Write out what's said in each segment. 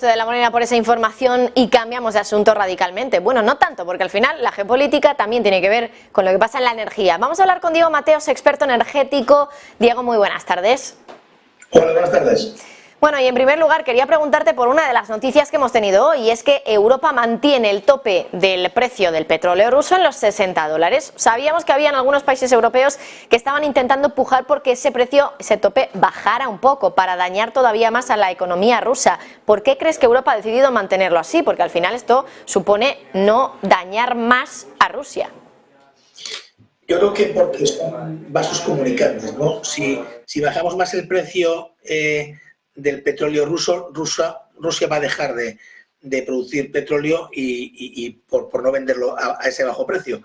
De la Morena por esa información y cambiamos de asunto radicalmente. Bueno, no tanto, porque al final la geopolítica también tiene que ver con lo que pasa en la energía. Vamos a hablar con Diego Mateos, experto energético. Diego, muy buenas tardes. Hola, buenas tardes. Bueno, y en primer lugar quería preguntarte por una de las noticias que hemos tenido hoy, y es que Europa mantiene el tope del precio del petróleo ruso en los $60. Sabíamos que habían algunos países europeos que estaban intentando pujar porque ese precio, ese tope, bajara un poco para dañar todavía más a la economía rusa. ¿Por qué crees que Europa ha decidido mantenerlo así? Porque al final esto supone no dañar más a Rusia. Yo creo que porque son vasos comunicantes, ¿no? Si bajamos más el precio del petróleo ruso, Rusia va a dejar de producir petróleo y por no venderlo a ese bajo precio.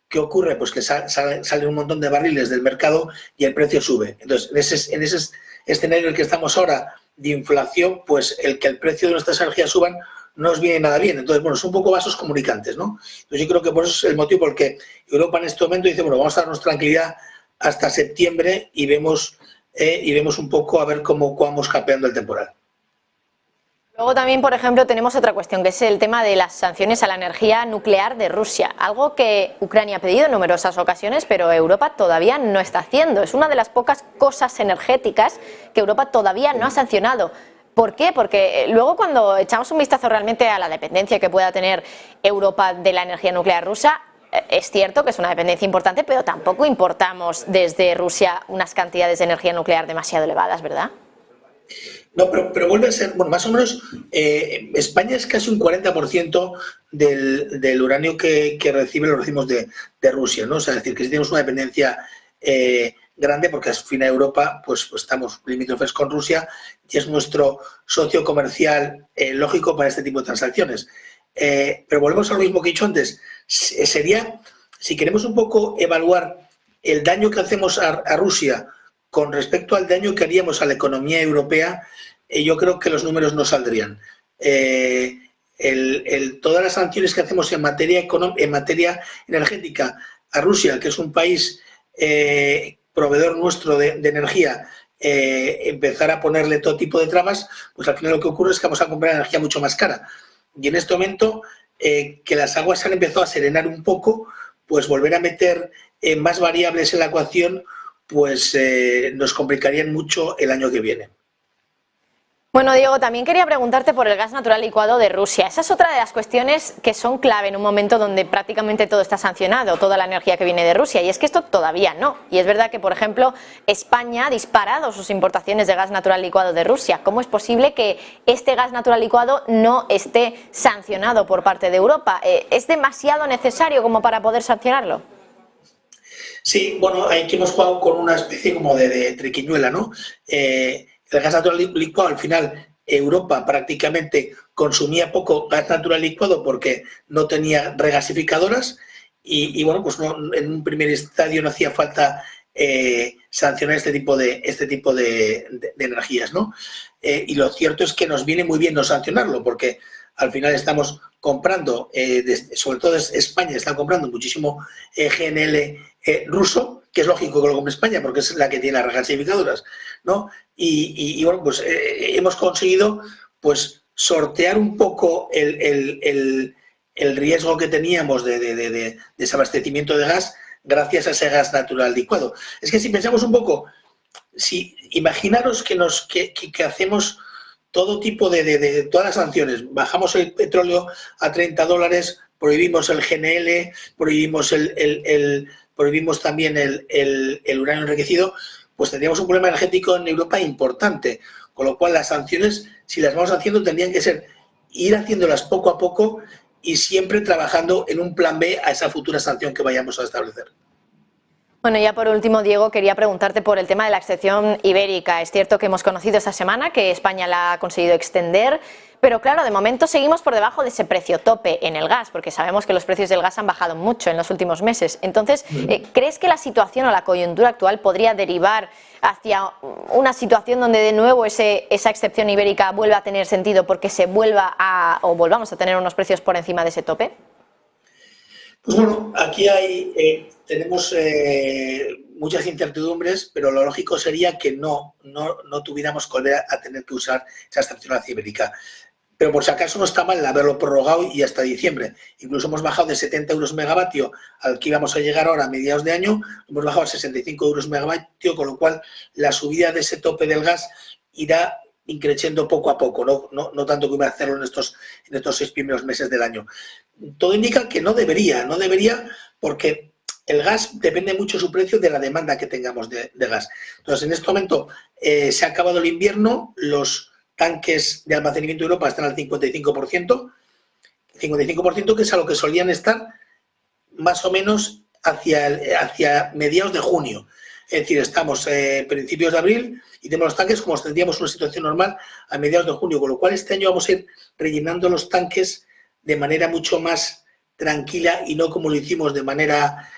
¿Qué ocurre? Pues que salen un montón de barriles del mercado y el precio sube. Entonces, en ese escenario en el que estamos ahora de inflación, pues el que el precio de nuestras energías suban no nos viene nada bien. Entonces, bueno, son un poco vasos comunicantes, ¿no? Entonces, yo creo que por eso es el motivo por el que Europa en este momento dice, bueno, vamos a darnos tranquilidad hasta septiembre y vemos un poco a ver cómo vamos capeando el temporal. Luego también, por ejemplo, tenemos otra cuestión, que es el tema de las sanciones a la energía nuclear de Rusia, algo que Ucrania ha pedido en numerosas ocasiones, pero Europa todavía no está haciendo. Es una de las pocas cosas energéticas que Europa todavía no ha sancionado. ¿Por qué? Porque luego cuando echamos un vistazo realmente a la dependencia que pueda tener Europa de la energía nuclear rusa, es cierto que es una dependencia importante, pero tampoco importamos desde Rusia unas cantidades de energía nuclear demasiado elevadas, ¿verdad? No, pero vuelve a ser, bueno, más o menos, España es casi un 40% del uranio que recibe, lo recibimos de Rusia, ¿no? O sea, es decir, que si tenemos una dependencia grande, porque al fin Europa, pues estamos limítrofes con Rusia y es nuestro socio comercial lógico para este tipo de transacciones. Pero volvemos a lo mismo que he dicho antes, sería, si queremos un poco evaluar el daño que hacemos a Rusia con respecto al daño que haríamos a la economía europea, yo creo que los números no saldrían. Todas las sanciones que hacemos en materia energética a Rusia, que es un país proveedor nuestro de energía, empezar a ponerle todo tipo de trabas, pues al final lo que ocurre es que vamos a comprar energía mucho más cara. Y en este momento, que las aguas han empezado a serenar un poco, pues volver a meter más variables en la ecuación, pues nos complicarían mucho el año que viene. Bueno, Diego, también quería preguntarte por el gas natural licuado de Rusia. Esa es otra de las cuestiones que son clave en un momento donde prácticamente todo está sancionado, toda la energía que viene de Rusia, y es que esto todavía no. Y es verdad que, por ejemplo, España ha disparado sus importaciones de gas natural licuado de Rusia. ¿Cómo es posible que este gas natural licuado no esté sancionado por parte de Europa? ¿Es demasiado necesario como para poder sancionarlo? Sí, bueno, aquí hemos jugado con una especie como de triquiñuela, ¿no? El gas natural licuado, al final, Europa prácticamente consumía poco gas natural licuado porque no tenía regasificadoras y bueno, pues no, en un primer estadio no hacía falta sancionar este tipo de energías, ¿no? Y lo cierto es que nos viene muy bien no sancionarlo porque al final estamos comprando, sobre todo España está comprando muchísimo GNL ruso, que es lógico que lo compre España porque es la que tiene las regasificadoras, ¿no? Y bueno, pues hemos conseguido pues sortear un poco el riesgo que teníamos de desabastecimiento de gas gracias a ese gas natural licuado. Es que si pensamos un poco, imaginaros que hacemos todo tipo de todas las sanciones, bajamos el petróleo a $30, prohibimos el GNL, prohibimos también el uranio enriquecido, pues tendríamos un problema energético en Europa importante. Con lo cual las sanciones, si las vamos haciendo, tendrían que ser ir haciéndolas poco a poco y siempre trabajando en un plan B a esa futura sanción que vayamos a establecer. Bueno, ya por último, Diego, quería preguntarte por el tema de la excepción ibérica. Es cierto que hemos conocido esta semana que España la ha conseguido extender, pero claro, de momento seguimos por debajo de ese precio tope en el gas, porque sabemos que los precios del gas han bajado mucho en los últimos meses. Entonces, ¿crees que la situación o la coyuntura actual podría derivar hacia una situación donde de nuevo esa excepción ibérica vuelva a tener sentido porque volvamos a tener unos precios por encima de ese tope? Pues bueno, aquí tenemos muchas incertidumbres, pero lo lógico sería que no tuviéramos que volver a tener que usar esa excepción ibérica. pero por si acaso no está mal haberlo prorrogado y hasta diciembre. Incluso hemos bajado de 70 euros megavatio al que íbamos a llegar ahora a mediados de año, hemos bajado a 65 euros megavatio, con lo cual la subida de ese tope del gas irá increciendo poco a poco, no tanto como hacerlo en estos 6 primeros meses del año. Todo indica que no debería porque el gas depende mucho su precio de la demanda que tengamos de gas. Entonces, en este momento se ha acabado el invierno, los tanques de almacenamiento de Europa están al 55%, que es a lo que solían estar más o menos hacia mediados de junio. Es decir, estamos principios de abril y tenemos los tanques como si tendríamos una situación normal a mediados de junio, con lo cual este año vamos a ir rellenando los tanques de manera mucho más tranquila y no como lo hicimos de manera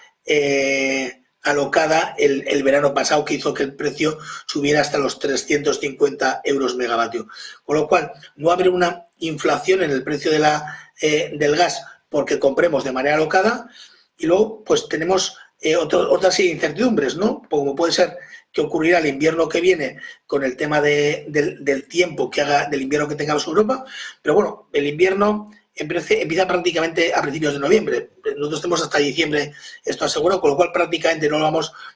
alocada el verano pasado, que hizo que el precio subiera hasta los 350 euros megavatio. Con lo cual, no va a haber una inflación en el precio del gas porque compremos de manera alocada, y luego pues tenemos otra serie de incertidumbres, ¿no? Como puede ser que ocurrirá el invierno que viene con el tema del tiempo que haga, del invierno que tengamos en Europa, pero bueno, el invierno empieza prácticamente a principios de noviembre. Nosotros tenemos hasta diciembre esto asegurado, con lo cual prácticamente no lo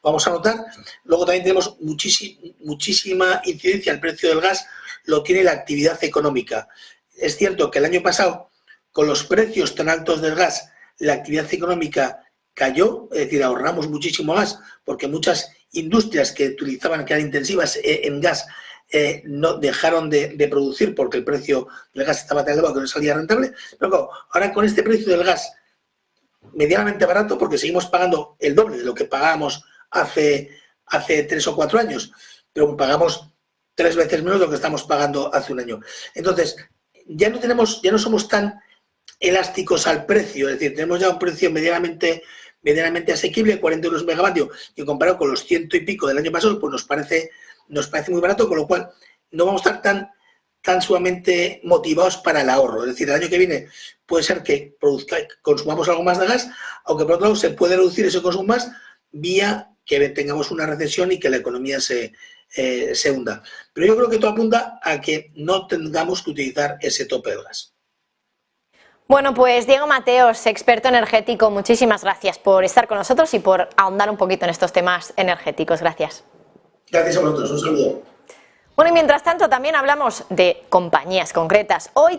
vamos a notar. Luego también tenemos muchísima incidencia. El precio del gas lo tiene la actividad económica. Es cierto que el año pasado, con los precios tan altos del gas, la actividad económica cayó, es decir, ahorramos muchísimo gas, porque muchas industrias que utilizaban, que eran intensivas en gas, no dejaron de producir porque el precio del gas estaba tan elevado que no salía rentable. Pero claro, ahora con este precio del gas medianamente barato, porque seguimos pagando el doble de lo que pagábamos hace 3 o 4 años, pero pagamos 3 veces menos de lo que estamos pagando hace un año. Entonces, ya no somos tan elásticos al precio, es decir, tenemos ya un precio medianamente asequible, 40 euros megavatio, y comparado con los 100 y pico del año pasado, pues nos parece muy barato, con lo cual no vamos a estar tan sumamente motivados para el ahorro. Es decir, el año que viene puede ser que consumamos algo más de gas, aunque por otro lado se puede reducir ese consumo más vía que tengamos una recesión y que la economía se hunda. Pero yo creo que todo apunta a que no tengamos que utilizar ese tope de gas. Bueno, pues Diego Mateos, experto energético, muchísimas gracias por estar con nosotros y por ahondar un poquito en estos temas energéticos. Gracias. Gracias a vosotros, un saludo. Bueno, y mientras tanto también hablamos de compañías concretas. Hoy